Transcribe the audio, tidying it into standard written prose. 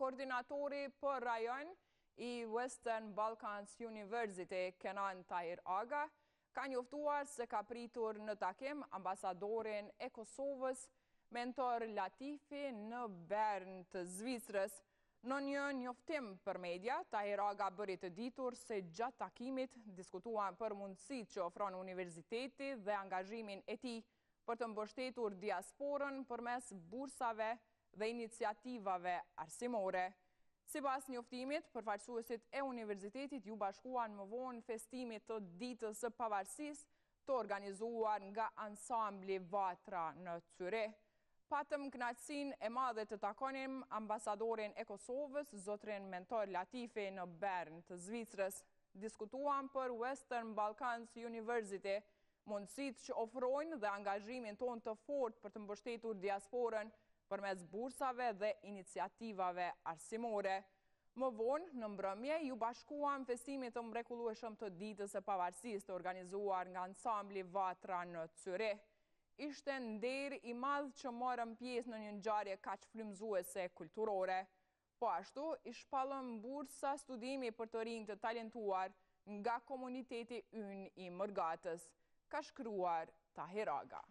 Koordinatori për rajon i Western Balkans University, Kenan Tahir Aga, ka njoftuar se ka pritur në takim ambasadorin e Kosovës, Mentor Latifi, në Bern të Zvicrës. Në një njoftim për media, Tahir Aga bëri të ditur se gjatë takimit diskutuan për mundësitë që ofron universiteti dhe angazhimin e tij për të mbështetur diasporën përmes bursave dhe iniciativave arsimore. Sipas njoftimit, përfaqësuesit e universitetit ju bashkuan më vonë festimit të ditës së pavarësisë të organizuar nga ansambli Vatra në Zyrih. Patëm kënaqësinë e madhe të takonim ambasadorin e Kosovës, zotrin Mentor Latifi, në Bern të Zvicrës. Diskutuan për Western Balkans University, mundësitë që ofrojnë dhe angazhimin ton të fortë për të mbështetur diasporën përmes bursave dhe iniciativave arsimore. Më vonë, në mbrëmje, ju bashkuan festimit të mrekullueshëm të ditës së pavarësisë të organizuar nga ansambli Vatra në Zyrih. Ishte nder i madh që morëm pjesë në një ngjarje kaq frymëzuese kulturore. Po ashtu, i shpallëm bursa studimi për të rinj të talentuar nga komuniteti ynë i Mërgatës, ka shkruar Tahir Aga.